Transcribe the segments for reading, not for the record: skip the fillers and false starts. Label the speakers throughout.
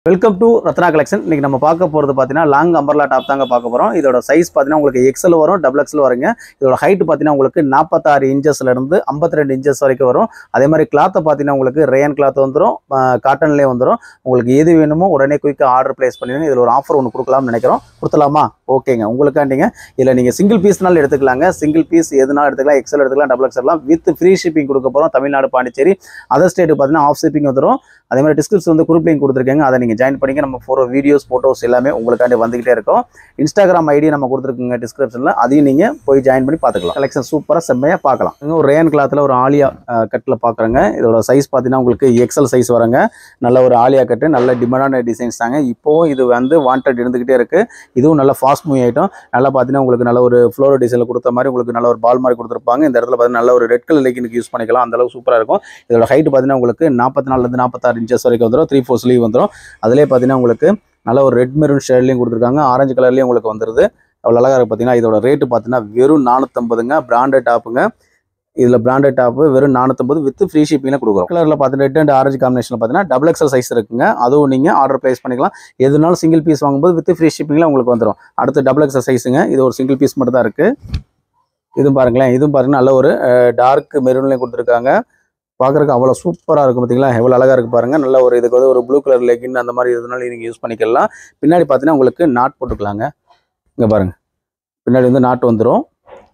Speaker 1: Welcome to Ratna collection. இன்னைக்கு நம்ம பார்க்க போகிறது பார்த்தீங்கன்னா லாங் அம்பர்லா டாப் தாங்க பார்க்க போகிறோம். இதோட சைஸ் பார்த்தீங்கன்னா உங்களுக்கு எக்ஸல் வரும், டபுள் எக்ஸல் வருங்க. இதோட ஹைட் பார்த்தீங்கன்னா உங்களுக்கு 46 இன்ச்சஸ்லேருந்து 52 இன்ச்சஸ் வரைக்கும் வரும். அதே மாதிரி கிளாத்தை பார்த்தீங்கன்னா உங்களுக்கு ரேயன் கிளாத் வந்துடும், காட்டன்லேயே வந்துடும். உங்களுக்கு எது வேணுமோ உடனே குயிக்காக ஆர்டர் பிளேஸ் பண்ணிடுங்க. இதில் ஒரு ஆஃபர் ஒன்று கொடுக்கலாம்னு நினைக்கிறோம். கொடுத்துலாமா? ஓகேங்க, உங்களுக்காண்டிங்க. இதில் நீங்கள் சிங்கிள் பீஸ்னாலும் எடுத்துக்கலாங்க. சிங்கிள் பீஸ் எதுனாலும் எடுத்துக்கலாம், எக்ஸல் எடுத்துக்கலாம், டபுள் எக்ஸல்லாம் வித் ஃப்ரீ ஷிப்பிங் கொடுக்க போகிறோம். தமிழ்நாடு, பாண்டிச்சேரி, அதர் ஸ்டேட்டுக்கு பார்த்தீங்கன்னா ஆஃப் ஷிப்பிங் வந்துடும். அதே மாதிரி டிஸ்கிரிப்ஷன் வந்து குரூப் லிங்க் கொடுத்துருக்கேங்க, அதை நீங்கள் ஜாயின் பண்ணிங்க. நம்ம வீடியோஸ் ஃபோட்டோஸ் எல்லாமே உங்களுக்காண்டி வந்துகிட்டே இருக்கும். இன்ஸ்டாகிராம் ஐடி நம்ம கொடுத்துருக்குங்க டிஸ்கிரிப்ஷனில், அதையும் நீங்கள் போய் ஜாயின் பண்ணி பார்த்துக்கலாம். கலெக்ஷன் சூப்பராக செம்மையாக பார்க்கலாம். ஒரு ரேயன் கிளாத்தில் ஒரு ஆலியா கட்டில் பார்க்குறேங்க. இதோட சைஸ் பார்த்தீங்கன்னா உங்களுக்கு எக்ஸல் சைஸ் வரங்க. நல்ல ஒரு ஆலியா கட்டு, நல்ல டிமாண்டான டிசைன்ஸ் தாங்க. இப்போவும் இது வந்து வாண்டட் இருந்துகிட்டே இருக்குது. இதுவும் நல்ல ஃபாஸ்ட் மூவ் ஐட்டம். நல்லா பார்த்தீங்கன்னா உங்களுக்கு நல்ல ஒரு ஃப்ளோரோ டிசைனில் கொடுத்த மாதிரி உங்களுக்கு நல்ல ஒரு பால் மாதிரி கொடுத்துருப்பாங்க. இந்த இடத்துல பார்த்தீங்கன்னா நல்ல ஒரு ரெட் கலர் லெகினுக்கு யூஸ் பண்ணிக்கலாம். அந்தளவுக்கு சூப்பராக இருக்கும். இதோட ஹைட் பார்த்தீங்கன்னா உங்களுக்கு 44 46 இன்ச்சஸ் வரைக்கும் வந்துடும். 3/4 ஸ்லீவ் வந்துடும். அதிலே பார்த்தீங்கன்னா உங்களுக்கு நல்ல ஒரு ரெட் மெரூன் ஷேட்லையும் கொடுத்துருக்காங்க, ஆரஞ்சு கலர்லேயும் உங்களுக்கு வந்துடுது. அவ்வளோ அழகாக இருக்குது. பார்த்தீங்கன்னா இதோட ரேட்டு பார்த்தீங்கன்னா வெறும் 450ங்க. பிராண்டட் டாப்புங்க. இதில் பிராண்டட் டாப்பு வெறும் 450 வித் ஃப்ரீ ஷிப்பிங்கில் கொடுக்குறோம். கலரில் பார்த்தீங்கன்னா ரெட் அண்ட் ஆரஞ்சு காம்பினேஷனில் பார்த்தீங்கன்னா டபுள் எக்ஸல் சைஸ் இருக்குங்க. அதுவும் நீங்கள் ஆர்டர் பிளேஸ் பண்ணிக்கலாம். எதுனாலும் சிங்கிள் பீஸ் வாங்கும்போது வித் ஃப்ரீ ஷிப்பிங்கில் உங்களுக்கு வந்துடும். அடுத்து டபுள் எக்ஸல் சைஸுங்க. இது ஒரு சிங்கிள் பீஸ் மட்டும் தான் இருக்குது. இதுவும் பாருங்களேன், இதுவும் பாருங்கள் நல்ல ஒரு டார்க் மெரூன்லேயும் கொடுத்துருக்காங்க. பார்க்குறதுக்கு அவ்வளோ சூப்பராக இருக்கும். பார்த்தீங்களா எவ்வளோ அழகாக இருக்குது பாருங்கள். நல்ல ஒரு இதுக்கு வந்து ஒரு ப்ளூ கலர் லெகின் அந்த மாதிரி எதுனாலும் நீங்கள் யூஸ் பண்ணிக்கலாம். பின்னாடி பார்த்தீங்கன்னா உங்களுக்கு நாட் போட்டுக்கலாங்க. இங்கே பாருங்கள், பின்னாடி வந்து நாட் வந்துடும்.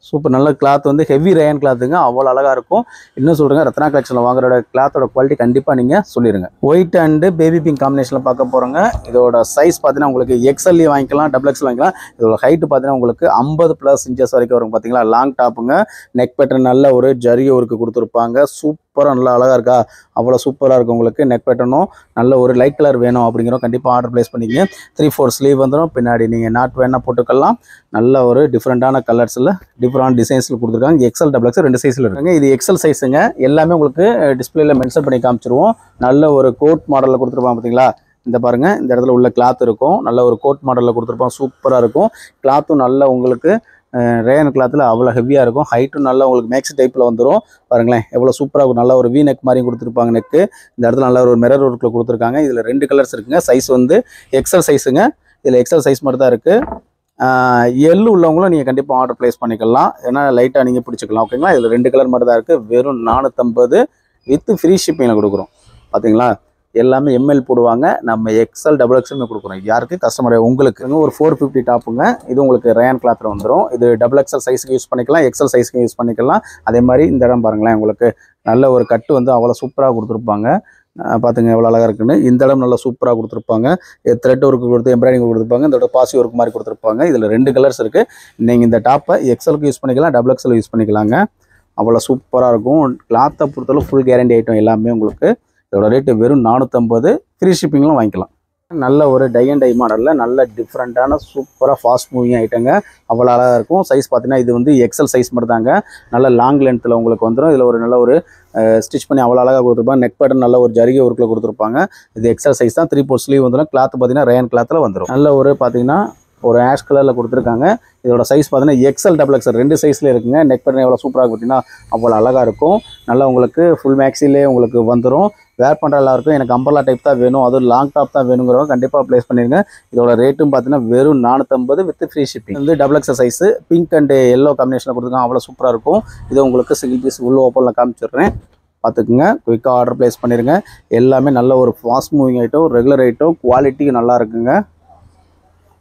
Speaker 1: சூப்பர். நல்ல கிளாத் வந்து ஹெவி ரேயன் கிளாத்துங்க. அவ்வளோ அழகாக இருக்கும். இன்னும் சொல்கிறேங்க, ரத்னா கலெக்ஷனில் வாங்குற கிளாத்தோட குவாலிட்டி கண்டிப்பாக நீங்கள் சொல்லிடுங்க. ஒயிட் அண்டு பேபி பிங்க் காம்பினேஷனில் பார்க்க போகிறோங்க. இதோட சைஸ் பார்த்தீங்கன்னா உங்களுக்கு எக்ஸல்லே வாங்கிக்கலாம், டபுள் எக்ஸல் வாங்கிக்கலாம். இதோட ஹைட்டு பார்த்தீங்கன்னா உங்களுக்கு 50+ இன்ச்சஸ் வரைக்கும் வரும். பார்த்தீங்களா லாங் டாப்புங்க. நெக் பேட்டர்ன் நல்ல ஒரு ஜரி ஒர்க்கு கொடுத்துருப்பாங்க. சூப்பராக நல்லா அழகாக இருக்கா? அவ்வளோ சூப்பராக இருக்கும். உங்களுக்கு நெக் பேட்டர்னும் நல்ல ஒரு லைட் கலர் வேணும் அப்படிங்கிறோம், கண்டிப்பாக ஆர்டர் பிளேஸ் பண்ணிக்கங்க. 3/4 ஸ்லீவ் வந்துடும். பின்னாடி நீங்கள் நாட் வேணால் போட்டுக்கலாம். நல்ல ஒரு டிஃப்ரெண்ட்டான கலர்ஸில் டிஃப்ரெண்ட் டிசைன்ஸில் கொடுத்துருக்காங்க. எக்ஸல் டபுள் எக்ஸல் 2 சைஸில் இருக்குங்க. இது எக்ஸல் சைஸுங்க. எல்லாமே உங்களுக்கு டிஸ்பிளேல மென்ஷன் பண்ணி காமிச்சிருவோம். நல்ல ஒரு கோட் மாடலில் கொடுத்துருப்பாங்க. பார்த்தீங்களா இந்த பாருங்கள், இந்த இடத்துல உள்ள கிளாத் இருக்கும். நல்ல ஒரு கோட் மாடலில் கொடுத்துருப்பாங்க. சூப்பராக இருக்கும். கிளாத்தும் நல்ல உங்களுக்கு ரேயன் கிளாத்தில் அவ்வளோ ஹெவியாக இருக்கும். ஹைட்டும் நல்லா உங்களுக்கு மேக்ஸ் டைப்பில் வந்துடும். பாருங்களேன் எவ்வளோ சூப்பராக இருக்கும். நல்ல ஒரு வி நெக் மாதிரி கொடுத்துருப்பாங்க. நெக்கு இந்த இடத்துல நல்ல ஒரு மிரர் ஒர்க்கில் கொடுத்துருக்காங்க. இதில் 2 கலர்ஸ் இருக்குங்க. சைஸ் வந்து எக்ஸல் சைஸுங்க. இதில் எக்ஸல் சைஸ் மட்டும் தான் இருக்குது. எல்லு உள்ளவங்களும் நீங்கள் கண்டிப்பாக ஆர்டர் ப்ளேஸ் பண்ணிக்கலாம். ஏன்னா லைட்டாக நீங்கள் பிடிச்சிக்கலாம். ஓகேங்களா? இதில் 2 கலர் மட்டும் தான் இருக்குது. வெறும் 450 வித் ஃப்ரீ ஷிப்பிங்கில் கொடுக்குறோம். பார்த்தீங்களா எல்லாமே எம்எல் போடுவாங்க. நம்ம எக்ஸல் டபுள் எக்ஸல் கொடுக்குறோம். யாருக்கு? கஸ்டமர் உங்களுக்கு. ஒரு 450 டாப்புங்க. இது உங்களுக்கு ரேயன் கிளாத்தில் வந்துடும். இது டபுள் எக்ஸல் சைஸுக்கு யூஸ் பண்ணிக்கலாம், எக்ஸல் சைஸுக்கு யூஸ் பண்ணிக்கலாம். அதே மாதிரி இந்த இடம் பாருங்களேன், உங்களுக்கு நல்ல ஒரு கட்டு வந்து அவ்வளோ சூப்பராக கொடுத்துருப்பாங்க. பார்த்துங்க எவ்வளோ அழகாக இருக்குன்னு. இந்த இடம் நல்லா சூப்பராக கொடுத்துருப்பாங்க. த்ரெட் ஒர்க்கு கொடுத்து எம்ப்ராய்டிங் கொடுத்துருப்பாங்க. இதோட பாசி ஒர்க் மாதிரி கொடுத்துருப்பாங்க. இதில் 2 கலர்ஸ் இருக்குது. நீங்கள் இந்த டாப்பை எக்ஸலுக்கு யூஸ் பண்ணிக்கலாம், டபுள் எக்ஸல் யூஸ் பண்ணிக்கலாங்க. அவ்வளோ சூப்பராக இருக்கும். கிளாத்தை பொறுத்தளவு ஃபுல் கேரண்டி ஐட்டம் எல்லாமே உங்களுக்கு. இதோட ரேட்டு வெறும் 450. ஃப்ரீ ஷிப்பிங்லாம் வாங்கிக்கலாம். நல்ல ஒரு டை அண்ட் டை மாடலில் நல்ல டிஃப்ரெண்ட்டான சூப்பராக ஃபாஸ்ட் மூவிங் ஐட்டங்க. அவ்வளோ அழகாக இருக்கும். சைஸ் பார்த்தீங்கன்னா இது வந்து எக்ஸல் சைஸ் மட்டும் தாங்க. நல்ல லாங் லென்த்தில் உங்களுக்கு வந்துடும். இதில் ஒரு நல்ல ஒரு ஸ்டிச் பண்ணி அவ்வளோ அழகாக கொடுத்துருப்பாங்க. நெக் பேட்டர்ன் நல்ல ஒரு ஜரிகை ஒர்க்கில் கொடுத்துருப்பாங்க. இது எக்ஸல் சைஸ் தான். 3/4 ஸ்லீவ் வந்துடும். கிளாத் பார்த்தீங்கன்னா ரேயன் கிளாத்தில் வந்துடும். நல்ல ஒரு பார்த்தீங்கன்னா ஒரு ஆஷ் கலரில் கொடுத்துருக்காங்க. இதோட சைஸ் பார்த்தீங்கன்னா எக்ஸல் டபுள் எக்ஸல் 2 சைஸில் இருக்குங்க. நெக் பேட்டர்ன் எவ்வளோ சூப்பராக பார்த்தீங்கன்னா அவ்வளோ அழகாக இருக்கும். நல்லா உங்களுக்கு ஃபுல் மேக்ஸிலே உங்களுக்கு வந்துடும். வேர் பண்ணுற எல்லாருக்கும் எனக்கு அம்பர்லா டைப் தான் வேணும், அதுவும் லாங் டாப் தான் வேணுங்கிறவங்க கண்டிப்பாக ப்ளேஸ் பண்ணிடுங்க. இதோட ரேட்டும் பார்த்தீங்கன்னா வெறும் 450 வித் ஃப்ரீ ஷிப்பிங். வந்து double XL size pink and yellow காம்பினேஷனில் கொடுத்துருக்காங்க. அவ்வளோ சூப்பராக இருக்கும். இது உங்களுக்கு சிங்கிள் பீஸ் உள்ள ஓப்பனில் காமிச்சிடுறேன். பார்த்துக்குங்க, குயிக்காக ஆர்டர் ப்ளேஸ் பண்ணிடுங்க. எல்லாமே நல்ல ஒரு fast moving item, regular item, quality நல்லா இருக்குங்க.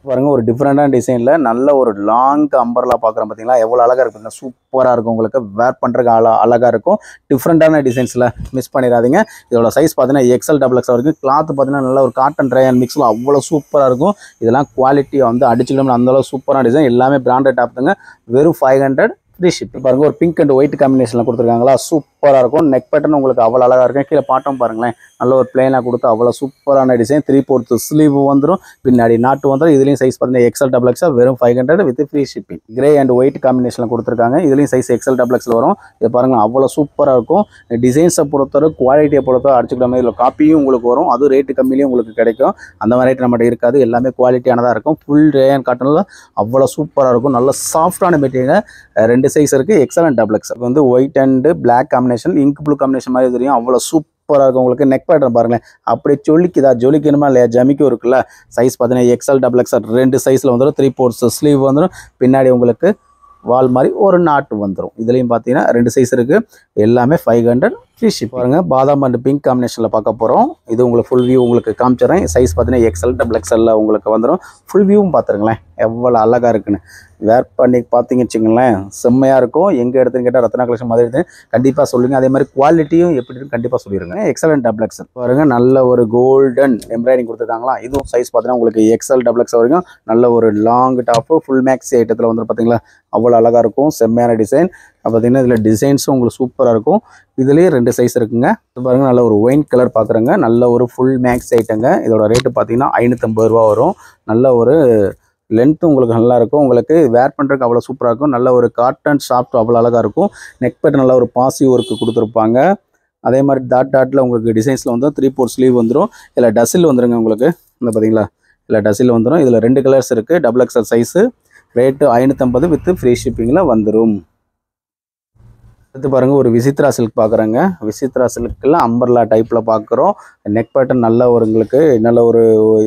Speaker 1: பாருங்கள் ஒரு டிஃப்ரெண்டான டிசைனில் நல்ல ஒரு லாங் அம்பர்லா பார்க்குறோம். பார்த்தீங்களா எவ்வளோ அழகாக இருக்குங்க. சூப்பராக இருக்கும். உங்களுக்கு வேர் பண்ணுறதுக்கு அழகாக இருக்கும். டிஃப்ரெண்டான டிசைன்ஸில் மிஸ் பண்ணிடாதீங்க. இதோட சைஸ் பார்த்தீங்கன்னா எக்ஸல் டபுள் எக்ஸல் வரைக்கும். கிளாத் பார்த்தீங்கன்னா நல்ல ஒரு காட்டன் ரேயன் மிக்ஸில் அவ்வளோ சூப்பராக இருக்கும். இதெல்லாம் குவாலிட்டியை வந்து அடிச்சுக்கணும்னு அந்தளவு சூப்பரான டிசைன். எல்லாமே பிராண்டட் டாப்புங்க. வெறும் 500 ஃப்ரீ ஷிப். பாருங்கள் ஒரு பிங்க் அண்ட் ஒயிட் காம்பினேஷனில் கொடுத்துருக்காங்களா, சூப்பராக இருக்கும். நெக் பேட்டர்ன் உங்களுக்கு அவ்வளோ அழகாக இருக்கும். கீழே பாட்டம் பாருங்களேன், நல்ல ஒரு பிளேனாக கொடுத்து அவ்வளோ சூப்பரான டிசைன். 3/4 ஸ்லீவ் வந்துடும். பின்னாடி நாட்டு வந்துடும். இதுலேயும் சைஸ் பார்த்தீங்கன்னா எக்ஸல் டபுள் எக்ஸல் வெறும் 500 with free shipping. Grey and white காம்பினேஷனில் கொடுத்துருக்காங்க. இதுலேயும் சைஸ் எக்ஸல் டபுள் எக்ஸல் வரும். இது பாருங்கள் அவ்வளோ சூப்பராக இருக்கும். டிசைன்ஸை பொறுத்தவரை குவாலிட்டியை பொறுத்தவரை அடிச்சுக்கிற மாதிரி இதில் காப்பியும் உங்களுக்கு வரும். அதுவும் ரேட்டு கம்மியிலையும் உங்களுக்கு கிடைக்கும். அந்த மாதிரி ரேட்டு நம்மகிட்ட இருக்காது. எல்லாமே குவாலிட்டியானதாக இருக்கும். ஃபுல் ரேயன் காட்டனில் அவ்வளோ சூப்பராக இருக்கும். நல்ல சாஃப்டான மெட்டீரியல். 2 சைஸ் இருக்குது, எக்ஸல் அண்ட் டபுள் எக்ஸல். வந்து white and black combination, ink blue combination மாதிரி தெரியும். அவ்வளோ சூப்பர் சூப்பராக இருக்கும் உங்களுக்கு. நெக் பேட்டர்ன் பாருங்களேன், அப்படியே ஜொலிக்கணுமா இல்லையா, ஜமிக்கும் இருக்குல்ல. சைஸ் பார்த்தீங்கன்னா எக்ஸ்எல் டபுள் எக்ஸ்எல் 2 சைஸில் வந்துடும். 3/4 ஸ்லீவ் வந்துடும். பின்னாடி உங்களுக்கு வால் மாதிரி ஒரு நாட்டு வந்துடும். இதுலேயும் பார்த்தீங்கன்னா 2 சைஸ் இருக்குது. எல்லாமே 500 ஃப்ரீ ஷிப். பாருங்க, பாதாம் அண்ட் பிங்க் காம்பினேஷனில் பார்க்க போகிறோம். இது உங்களுக்கு ஃபுல் வியூ உங்களுக்கு காமிச்சிடுறேன். சைஸ் பார்த்தீங்கன்னா எக்ஸ்எல் டபுள் எக்ஸ்எல்ல உங்களுக்கு வந்துடும். ஃபுல் வியூவும் பார்த்துருங்களேன் எவ்வளோ அழகாக இருக்குன்னு. வேர் பண்ணி பார்த்தீங்கன்னு வச்சுங்களேன், செம்மையாக இருக்கும். எங்கே எடுத்துன்னு கேட்டால் ரத்னா கலெக்ஷன் மாதிரி எடுத்து கண்டிப்பாக சொல்லுங்கள். அதே மாதிரி குவாலிட்டியும் எப்படி இருக்குன்னு கண்டிப்பாக சொல்லிடுங்க. எக்ஸ்எல் அண்ட் டபுள் எக்ஸ்எல் பாருங்கள், நல்ல ஒரு கோல்டன் எம்ப்ராய்டிங் கொடுத்துருக்காங்களா. இதுவும் சைஸ் பார்த்தீங்கன்னா உங்களுக்கு எக்ஸ்எல் டபுள் எக்ஸ்எல் வரைக்கும் நல்ல ஒரு லாங் டாப்பு ஃபுல் மேக்ஸி ஐட்டத்தில் வந்து பார்த்தீங்களா அவ்வளோ அழகாக இருக்கும். செம்மையான டிசைன். பார்த்தீங்கன்னா இதில் டிசைன்ஸும் உங்களுக்கு சூப்பராக இருக்கும். இதுலேயே 2 சைஸ் இருக்குங்க. இது பாருங்கள், நல்ல ஒரு ஒயின் கலர் பார்க்குறேங்க. நல்ல ஒரு ஃபுல் மேக்ஸ் ஐட்டங்க. இதோட ரேட்டு பார்த்தீங்கன்னா 550 ரூபா வரும். நல்ல ஒரு லென்த்து உங்களுக்கு நல்லாயிருக்கும். உங்களுக்கு வேர் பண்ணுறதுக்கு அவ்வளோ சூப்பராக இருக்கும். நல்ல ஒரு காட்டன் சாஃப்ட் அவ்வளோ அழகாக இருக்கும். நெக் பேட் நல்ல ஒரு பாசிவ் ஒர்க்கு கொடுத்துருப்பாங்க. அதே மாதிரி டாட்டில் உங்களுக்கு டிசைன்ஸில் வந்து 3/4 ஸ்லீவ் வந்துடும். இதில் டசில் வந்துடுங்க உங்களுக்கு. இந்த பார்த்தீங்களா, இதில் டசில் வந்துடும். இதில் 2 கலர்ஸ் இருக்குது. Double XL size. Rate 550 with free ஷிப்பிங்கில் வந்துடும். அடுத்து பாருங்கள், ஒரு விசித்ரா சில்க் பார்க்குறேங்க. விசித்ரா சில்கில் அம்பர்லா டைப்பில் பார்க்குறோம். நெக் பேட்டர்ன் நல்ல ஒரு உங்களுக்கு நல்ல ஒரு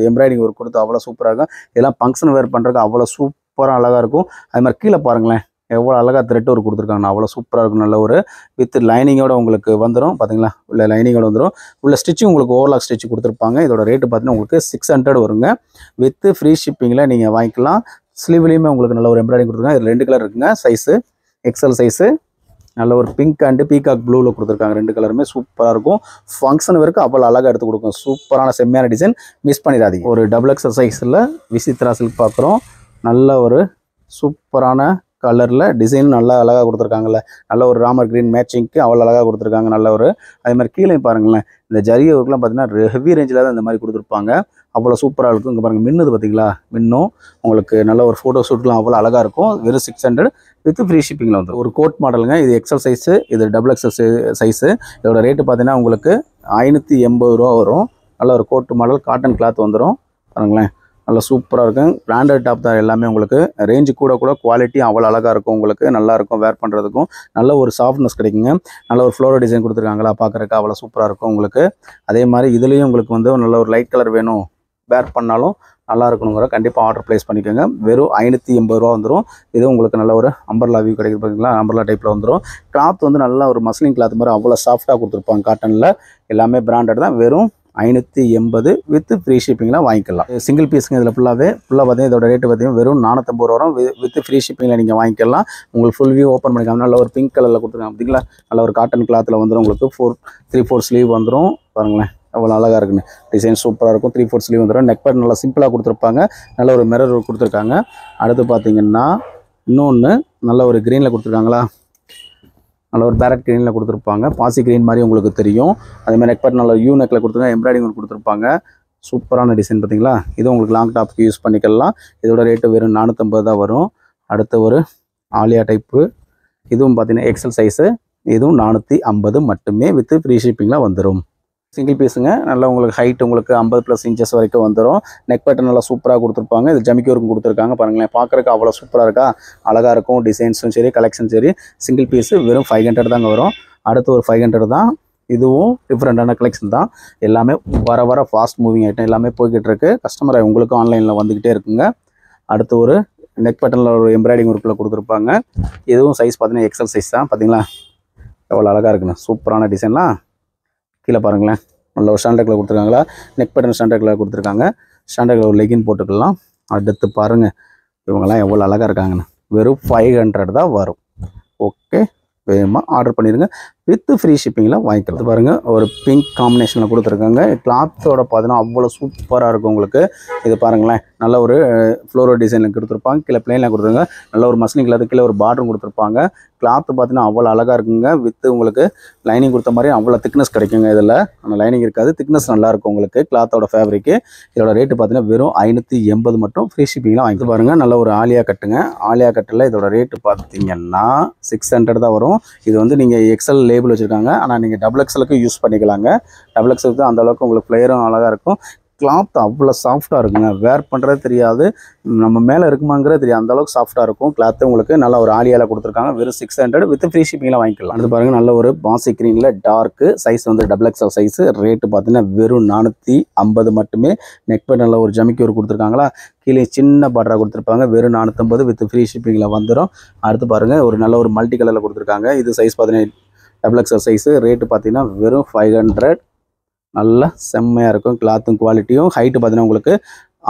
Speaker 1: எம்ப்ராய்டிங் ஒர்க் கொடுத்து அவ்வளோ சூப்பராக இருக்கும். இதெல்லாம் ஃபங்க்ஷன் வேர் பண்ணுறதுக்கு அவ்வளோ சூப்பராக அழகாக இருக்கும். அது மாதிரி கீழே பாருங்களேன் எவ்வளோ அழகாக த்ரெட் ஒர்க் கொடுத்துருக்காங்க, அவ்வளோ சூப்பராக இருக்கும். நல்ல ஒரு வித் லைனிங்கோட உங்களுக்கு வந்துடும். பார்த்தீங்களா, உள்ள லைனிங்கோட வந்துடும். உள்ள ஸ்டிச்சும் உங்களுக்கு ஓவர்லாக் ஸ்டிச் கொடுத்துருப்பாங்க. இதோட ரேட்டு பார்த்தீங்கன்னா உங்களுக்கு 600 வருங்க. வித் ஃப்ரீ ஷிப்பிங்கில் நீங்கள் வாங்கிக்கலாம். ஸ்லீவ்லேயுமே உங்களுக்கு நல்ல ஒரு எம்ப்ராய்டிங் கொடுத்துருக்காங்க. இது 2 கலர் இருக்குங்க. Size XL size. நல்ல ஒரு பிங்க் அண்டு பீகாக் ப்ளூவில் கொடுத்துருக்காங்க. 2 கலருமே சூப்பராக இருக்கும். ஃபங்க்ஷன் வரைக்கும் அவ்வளோ அழகாக எடுத்து கொடுக்கும். சூப்பரான செம்மையான டிசைன், மிஸ் பண்ணிடாதீங்க. ஒரு டபுள் எக்ஸ்எல் சைஸில் விசித்ரா சில்க் பார்க்குறோம். நல்ல ஒரு சூப்பரான கலரில் டிசைன் நல்லா அழகாக கொடுத்துருக்காங்கல்ல. நல்ல ஒரு ராமர் க்ரீன் மேட்சிங்க்கு அவ்வளோ அழகாக கொடுத்துருக்காங்க. நல்ல ஒரு அதே மாதிரி கீழே பாருங்களேன், இந்த ஜரி ஒர்க்லாம் பார்த்தீங்கன்னா ஹெவி ரேஞ்சில் தான் இந்த மாதிரி கொடுத்துருப்பாங்க. அவ்வளோ சூப்பராக இருக்கும். இங்கே பாருங்கள், மின்னுது பார்த்தீங்களா, மின்னும் உங்களுக்கு நல்ல ஒரு ஃபோட்டோ ஷூட்லாம் அவ்வளோ அழகாக இருக்கும். வெறும் 600 வித் ஃப்ரீ ஷிப்பிங்கில் வந்து ஒரு கோட் மாடலுங்க. இது எக்ஸ்எல் சைஸு, இது டபுள் எக்ஸ்எல் சைஸு. இதோட ரேட்டு பார்த்தீங்கன்னா உங்களுக்கு 580 ரூபா வரும். நல்ல ஒரு கோட் மாடல் காட்டன் கிளாத் வந்துடும். பாருங்களேன், நல்லா சூப்பராக இருக்கும். பிராண்டட் டாப் தான் எல்லாமே. உங்களுக்கு ரேஞ்சு கூட குவாலிட்டி அவ்வளோ அழகாக இருக்கும். உங்களுக்கு நல்லாயிருக்கும் வேர் பண்ணுறதுக்கும். நல்ல ஒரு சாஃப்ட்னஸ் கிடைக்குங்க. நல்ல ஒரு ஃப்ளோரல் டிசைன் கொடுத்துருக்காங்களா, பார்க்குறதுக்கு அவ்வளோ சூப்பராக இருக்கும் உங்களுக்கு. அதே மாதிரி இதுலேயும் உங்களுக்கு வந்து நல்ல ஒரு லைட் கலர் வேணும், வேர் பண்ணாலும் நல்லா இருக்கணுங்கிற கண்டிப்பாக ஆர்டர் ப்ளேஸ் பண்ணிக்கோங்க. வெறும் 580 ரூபா வந்துடும். இது உங்களுக்கு நல்ல ஒரு அம்பர்லா வியூ கிடைக்குது பார்த்தீங்களா, அம்பர்லா டைப்பில் வந்துடும். கிளாத் வந்து நல்ல ஒரு மஸ்லின் கிளாத் மாதிரி அவ்வளோ சாஃப்டாக கொடுத்துருப்பாங்க. காட்டனில் எல்லாமே பிராண்டட் தான். வெறும் 580 வித் ஃப்ரீ ஷிப்பிங்கில் வாங்கிக்கலாம். சிங்கிள் பீஸுங்க. இதில் பார்த்தீங்கன்னா இதோட ரேட்டு பார்த்தீங்கன்னா வெறும் 450 ரூபா வரும். வித் ஃப்ரீ ஷிப்பிங்கில் நீங்கள் வாங்கிக்கலாம். உங்களுக்கு ஃபுல் வியூ ஓப்பன் பண்ணிக்கலாம். நல்ல ஒரு பிங்க் கலரில் கொடுத்துருக்காங்க பார்த்தீங்களா. நல்ல ஒரு காட்டன் கிளாத்தில் வந்துடும். உங்களுக்கு 3/4 ஸ்லீவ் வந்துடும். பாருங்களேன் அவ்வளோ அழகாக இருக்குன்னு. டிசைன் சூப்பராக இருக்கும். 3/4 ஸ்லீவ் வந்துடும். நெக் பேட் நல்லா சிம்பிளாக கொடுத்துருப்பாங்க. நல்ல ஒரு மிரர் கொடுத்துருக்காங்க. அடுத்து பார்த்தீங்கன்னா இன்னொன்று நல்ல ஒரு க்ரீனில் கொடுத்துருக்காங்களா, நல்ல ஒரு பேரட் க்ரீனில் கொடுத்துருப்பாங்க. பாசி க்ரீன் மாதிரி உங்களுக்கு தெரியும். அதேமாதிரி நெக் பேட் நல்ல யூ நெக்கில் கொடுத்துருக்காங்க. எம்ப்ராய்டிங் ஒன்று கொடுத்துருப்பாங்க. சூப்பரான டிசைன் பார்த்தீங்களா. இதுவும் உங்களுக்கு லாங் டாப்புக்கு யூஸ் பண்ணிக்கலாம். இதோட ரேட்டு வெறும் 450 தான் வரும். அடுத்து ஒரு ஆலியா டைப்பு. இதுவும் பார்த்தீங்கன்னா எக்ஸல் சைஸு. இதுவும் 450 மட்டுமே வித் ஃப்ரீ ஷிப்பிங்கில் வந்துடும். சிங்கிள் பீஸுங்க. நல்லா உங்களுக்கு ஹைட் உங்களுக்கு 50+ இன்ச்சஸ் வரைக்கும் வந்துடும். நெக் பேட்டர்ன் நல்லா சூப்பராக கொடுத்துருப்பாங்க. இது ஜமிக்கி ஒர்க்கும் கொடுத்துருக்காங்க. பாருங்களேன், பார்க்குறதுக்கு அவ்வளோ சூப்பராக இருக்கா, அழகாக இருக்கும். டிசைன்ஸும் சரி, கலெக்ஷன் சரி. சிங்கிள் பீஸு வெறும் 500 தாங்க வரும். அடுத்து ஒரு 500 தான். இதுவும் டிஃப்ரெண்ட்டான கலெக்ஷன் தான். எல்லாமே வர ஃபாஸ்ட் மூவிங் ஐட்டம் எல்லாமே போய்கிட்டு இருக்கு. கஸ்டமர் உங்களுக்கும் ஆன்லைனில் வந்துக்கிட்டே இருக்குங்க. அடுத்து ஒரு நெக் பேட்டர்னில் ஒரு எம்ப்ராய்டிங் ஒர்க்கில் கொடுத்துருப்பாங்க. இதுவும் சைஸ் பார்த்தீங்கன்னா எக்ஸல் சைஸ் தான். பார்த்தீங்களா எவ்வளோ அழகாக இருக்குண்ணா, சூப்பரான டிசைன்லாம். கீழே பாருங்களேன், நல்ல ஒரு ஸ்டாண்டர்ட் கலர் கொடுத்துருக்காங்களா. நெக் பேட்டர்ன் ஸ்டாண்டர்ட் கலர் கொடுத்துருக்காங்க. ஸ்டாண்டர்ட் கலர் ஒரு லெகின் போட்டுக்கலாம். அடுத்து பாருங்கள், இவங்கெல்லாம் எவ்வளோ அழகாக இருக்காங்கண்ணா. வெறும் 500 தான் வரும். ஓகே, வேகமாக ஆர்டர் பண்ணிடுங்க. வித் ஃப்ரீ ஷிப்பிங்கில் வாங்கிக்கிறது. பாருங்கள், ஒரு பிங்க் காம்பினேஷனில் கொடுத்துருக்காங்க. கிளாத்தோட பார்த்தீங்கன்னா அவ்வளோ சூப்பராக இருக்கும் உங்களுக்கு. இது பாருங்களேன், நல்ல ஒரு ஃப்ளோரல் டிசைனில் கொடுத்துருப்பாங்க. கீழே பிளெயினில் கொடுத்துருங்க. நல்ல ஒரு மஸ்லின் கிளாத்து, கீழே ஒரு பார்டரும் கொடுத்துருப்பாங்க. கிளாத்து பார்த்தீங்கன்னா அவ்வளோ அழகாக இருக்குங்க. வித்து உங்களுக்கு லைனிங் கொடுத்த மாதிரி அவ்வளோ திக்னஸ் கிடைக்குங்க. இதில் ஆனால் லைனிங் இருக்காது, திக்னஸ் நல்லாயிருக்கும் உங்களுக்கு கிளாத்தோட ஃபேப்ரிக்கு. இதோட ரேட்டு பார்த்தீங்கன்னா வெறும் 580 மட்டும் ஃப்ரீ ஷிப்பிங்கில் வாங்கிட்டு பாருங்கள். நல்ல ஒரு ஆலியா கட்டுங்க. ஆலியா கட்டில் இதோட ரேட்டு பார்த்தீங்கன்னா 600 தான் வரும். இது வந்து நீங்கள் எக்ஸல் லேபிள் வச்சுருக்காங்க. ஆனால் நீங்கள் டபுள் எக்ஸலுக்கு யூஸ் பண்ணிக்கலாங்க. டபுள் எக்ஸலுக்கு அந்த அளவுக்கு உங்களுக்கு ஃப்ளேயரும் அழகாக இருக்கும். கிளாத் அவ்வளோ சாஃப்டாக இருக்குங்க. வேர் பண்ணுறது தெரியாது, நம்ம மேலே இருக்குமாங்கிறது தெரியாது, அந்தளவுக்கு சாஃப்டாக இருக்கும். கிளாத்து உங்களுக்கு நல்ல ஒரு ஆலியாவில் கொடுத்துருக்காங்க. வெறும் 600 வித் ஃப்ரீ ஷிப்பிங்கில் வாங்கிக்கலாம். அடுத்து பாருங்கள், நல்ல ஒரு பாசி க்ரீனில் டார்க்கு சைஸ் வந்து XXL சைஸு. ரேட்டு பார்த்தீங்கன்னா வெறும் 450 மட்டுமே. நெக் பேட் நல்ல ஒரு ஜமிக்கி ஒரு கொடுத்துருக்காங்களா, கீழே சின்ன பார்டராக கொடுத்துருப்பாங்க. வெறும் 450 வித் ஃப்ரீ ஷிப்பிங்கில் வந்துடும். அடுத்து பாருங்கள், ஒரு நல்ல ஒரு மல்டி கலரில் கொடுத்துருக்காங்க. இது சைஸ் பார்த்தீங்கன்னா XXL சைஸு. ரேட்டு பார்த்தீங்கன்னா வெறும் 500. நல்லா செம்மையாக இருக்கும். கிளாத்தும் குவாலிட்டியும். ஹைட்டு பார்த்தீங்கன்னா உங்களுக்கு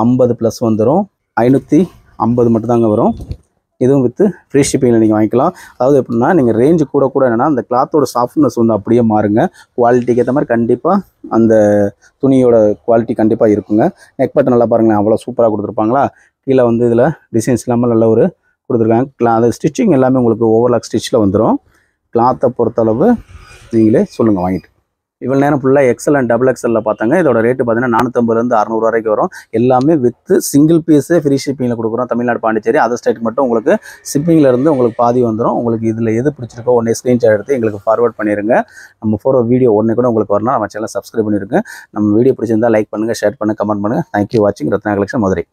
Speaker 1: 50+ வந்துடும். 550 மட்டும் தாங்க வரும். இதுவும் வித்து ஃப்ரீ ஷிப்பிங்கில் நீங்கள் வாங்கிக்கலாம். அதாவது எப்படின்னா, நீங்கள் ரேஞ்சு கூட என்னென்னா அந்த கிளாத்தோட சாஃப்ட்னஸ் வந்து அப்படியே மாறுங்க. குவாலிட்டிக்கு ஏற்ற மாதிரி கண்டிப்பாக அந்த துணியோட குவாலிட்டி கண்டிப்பாக இருக்குங்க. நெக் பட்டன் நல்லா பாருங்களேன், அவ்வளோ சூப்பராக கொடுத்துருப்பாங்களா. கீழே வந்து இதில் டிசைன்ஸ் இல்லாமல் நல்ல ஒரு கொடுத்துருக்காங்க. அது ஸ்டிச்சிங் எல்லாமே உங்களுக்கு ஓவர்லாக் ஸ்டிச்சில் வந்துடும். கிளாத்தை பொறுத்தளவு நீங்களே சொல்லுங்கள் வாங்கிட்டு. இவ்வளோ நேரம் ஃபுல்லாக XL அண்ட் XXL பார்த்தாங்க. இதோட ரேட்டு பார்த்தீங்கன்னா 450 600 வரைக்கும் வரும். எல்லாமே வித்து சிங்கிள் பீஸே ஃப்ரீ ஷிப்பிங்கில் கொடுக்குறோம். தமிழ்நாடு, பாண்டிச்சேரி, அதர் ஸ்டேட் மட்டும் உங்களுக்கு ஷிப்பிங்கில் உங்களுக்கு பாதி வந்துடும். உங்களுக்கு இதில் எது பிடிச்சிருக்கோ உடனே ஸ்க்ரீன்ஷாட் எடுத்து எங்களுக்கு ஃபார்வர்ட் பண்ணிடுங்க. நம்ம போகிற வீடியோ உடனே கூட உங்களுக்கு வரணும். நம்ம சேனலை சப்ஸ்கிரைப் பண்ணிடுங்க. நம்ம வீடியோ பிடிச்சிருந்தால் லைக் பண்ணுங்கள், ஷேர் பண்ணுங்கள், கமெண்ட் பண்ணுங்கள். தேங்க்யூ வாட்சிங். ரத்னா கலெக்ஷன், மதுரை.